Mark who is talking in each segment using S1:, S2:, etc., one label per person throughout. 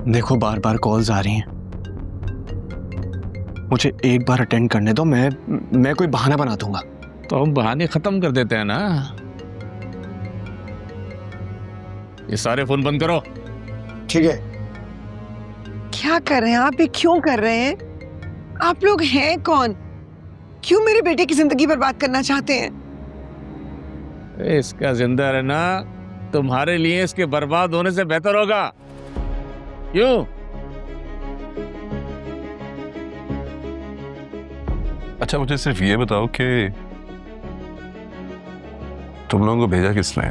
S1: देखो बार बार कॉल्स आ रही हैं, मुझे एक बार अटेंड करने दो, मैं कोई बहाना बना दूंगा।
S2: तो हम बहाने खत्म कर देते हैं ना। ये सारे फोन बंद करो।
S1: ठीक है।
S3: क्या कर रहे हैं आप? ये क्यों कर रहे हैं? आप लोग हैं कौन? क्यों मेरे बेटे की जिंदगी बर्बाद करना चाहते हैं?
S2: इसका जिंदा रहना तुम्हारे लिए इसके बर्बाद होने से बेहतर होगा। क्यों?
S4: अच्छा मुझे सिर्फ ये बताओ कि तुम लोगों को भेजा किसने?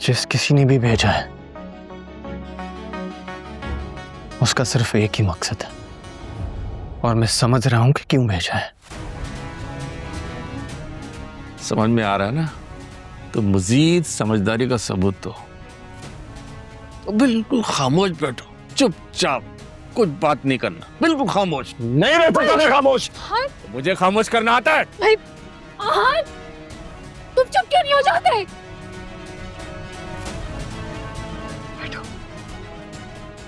S1: जिस किसी ने भी भेजा है उसका सिर्फ एक ही मकसद है, और मैं समझ रहा हूं कि क्यों भेजा है।
S2: समझ में आ रहा है ना? तो मजीद समझदारी का सबूत दो। तो बिल्कुल खामोश बैठो, चुपचाप, कुछ बात नहीं करना, बिल्कुल खामोश।
S1: नहीं रह सकता खामोश।
S2: मुझे खामोश करना आता है।
S5: तुम चुप क्यों नहीं हो जाते?
S3: बैठो,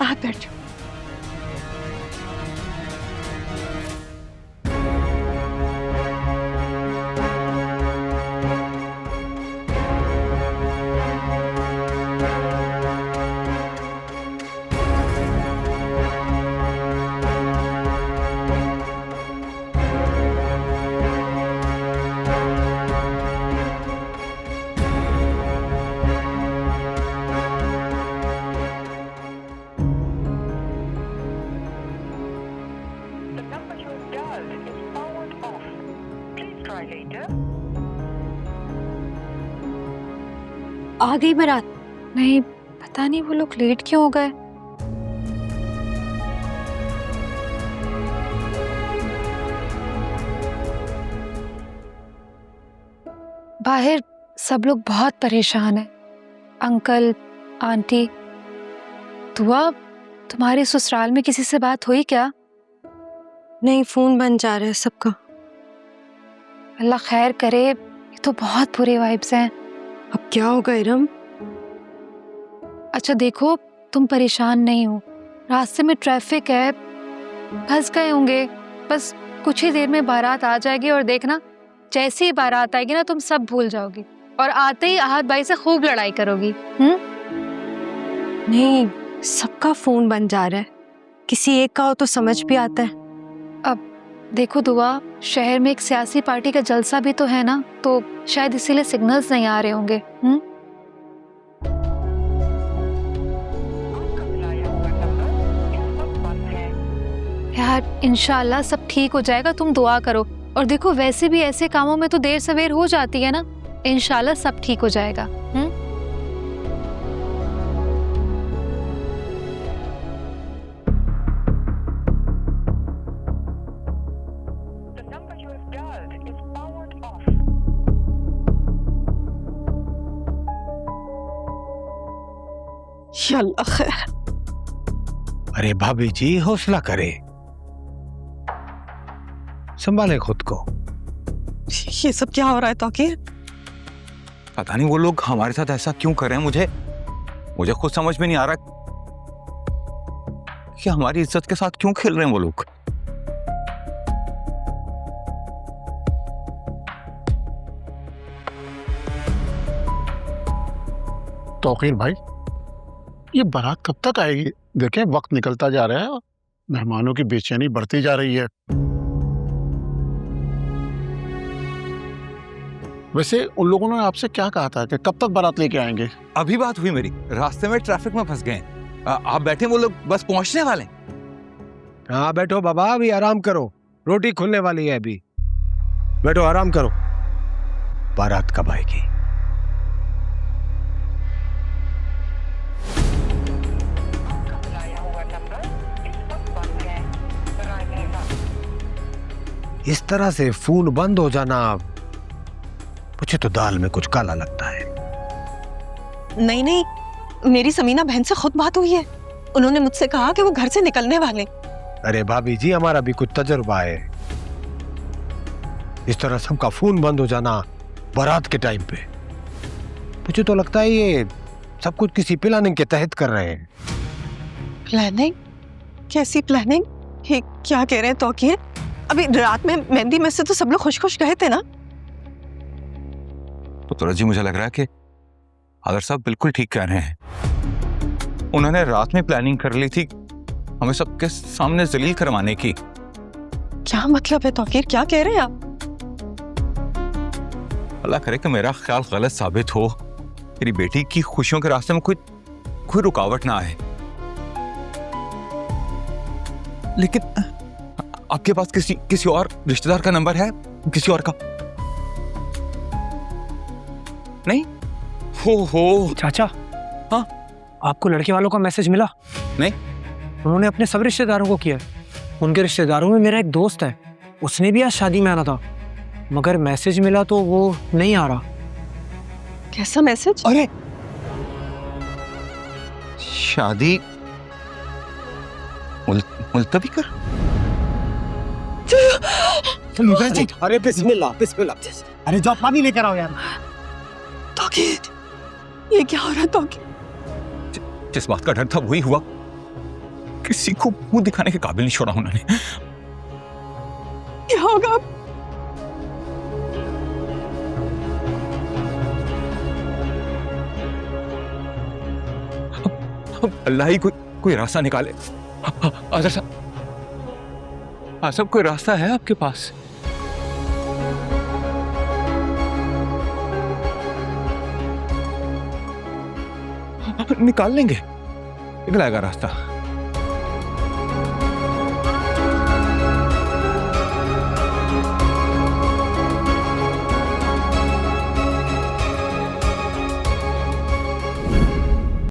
S3: आप बैठो।
S5: आ गई बारात? नहीं, पता नहीं वो लोग लेट क्यों हो गए। बाहर सब लोग बहुत परेशान हैं। Uncle, aunty. दुआ, तुम्हारे ससुराल में किसी से बात हुई क्या?
S6: नहीं, फोन बन जा रहा है सबका।
S5: अल्लाह खैर करे, ये तो बहुत बुरे वाइब्स हैं।
S6: अब क्या होगा इरम?
S5: अच्छा देखो, तुम परेशान नहीं हो, रास्ते में ट्रैफिक है, फंस गए होंगे। बस कुछ ही देर में बारात आ जाएगी और देखना, जैसे ही बारात आएगी ना तुम सब भूल जाओगी और आते ही आहत भाई से खूब लड़ाई करोगी।
S6: नहीं, सबका फोन बन जा रहा है, किसी एक का हो तो समझ भी आता है।
S5: अब देखो दुआ, शहर में एक सियासी पार्टी का जलसा भी तो है ना, तो शायद इसीलिए सिग्नल्स नहीं आ रहे होंगे। यार इंशाल्लाह सब ठीक हो जाएगा, तुम दुआ करो। और देखो वैसे भी ऐसे कामों में तो देर सवेर हो जाती है ना, इंशाल्लाह सब ठीक हो जाएगा।
S3: अल्लाह खैर।
S7: अरे भाभी जी हौसला करे, संभाले खुद को।
S3: ये सब क्या हो रहा है ताकीर?
S8: पता नहीं वो लोग हमारे साथ ऐसा क्यों कर रहे हैं। मुझे खुद समझ में नहीं आ रहा कि हमारी इज्जत के साथ क्यों खेल रहे हैं वो लोग।
S9: तौकीर भाई, ये बारात कब तक आएगी? देखें वक्त निकलता जा रहा है, मेहमानों की बेचैनी बढ़ती जा रही है। वैसे उन लोगों ने आपसे क्या कहा था कि कब तक बारात लेके आएंगे?
S8: अभी बात हुई मेरी, रास्ते में ट्रैफिक में फंस गए हैं। आप बैठे, वो लोग बस पहुंचने वाले हैं।
S7: हाँ बैठो बाबा, अभी आराम करो, रोटी खुलने वाली है अभी। बैठो आराम करो। बारात कब आएगी? इस तरह से फोन बंद हो जाना, मुझे तो दाल में कुछ काला लगता है।
S3: नहीं नहीं, मेरी समीना बहन से खुद बात हुई है, उन्होंने मुझसे कहा कि वो घर से निकलने वाले।
S7: अरे भाभी जी, हमारा भी कुछ तजुर्बा है। इस तरह सबका फोन बंद हो जाना बारात के टाइम पे, मुझे तो लगता है ये सब कुछ किसी प्लानिंग के तहत कर रहे हैं।
S3: प्लानिंग? कैसी प्लानिंग? ये क्या कह रहे हैं तौकीर? अभी रात में मेहंदी में से तो सब लोग खुश खुश गए थे ना।
S8: तो तुरा जी, मुझे लग रहा है कि आदर साहब बिल्कुल ठीक कह रहे हैं। उन्होंने रात में प्लानिंग कर ली थी हमें सबके सामने जलील करवाने की।
S3: क्या मतलब है तौकीर, क्या कह रहे हैं आप?
S8: अल्लाह करे कि मेरा ख्याल गलत साबित हो, मेरी बेटी की खुशियों के रास्ते में कोई रुकावट ना आए। लेकिन आपके पास किसी और रिश्तेदार का नंबर है? किसी और का नहीं? हो
S10: चाचा,
S8: हाँ,
S10: आपको लड़के वालों का मैसेज मिला?
S8: नहीं।
S10: उन्होंने अपने सब रिश्तेदारों को किया है। उनके रिश्तेदारों में मेरा एक दोस्त है, उसने भी आज शादी में आना था, मगर मैसेज मिला तो वो नहीं आ रहा।
S3: कैसा मैसेज?
S8: अरे शादी मुलतवी कर?
S7: अरे बिस्मिल्लाह बिस्मिल्लाह।
S10: अरे जाओ पानी लेकर आओ यार।
S3: तौकीर, ये क्या हो रहा है तौकीर?
S8: जिस बात का डर था वही हुआ। किसी को मुंह दिखाने के काबिल नहीं छोड़ा उन्होंने।
S3: क्या होगा?
S8: अल्लाह ही कोई रास्ता निकाले। आदर साहब, कोई रास्ता है आपके पास? निकाल लेंगे, निकल आएगा रास्ता।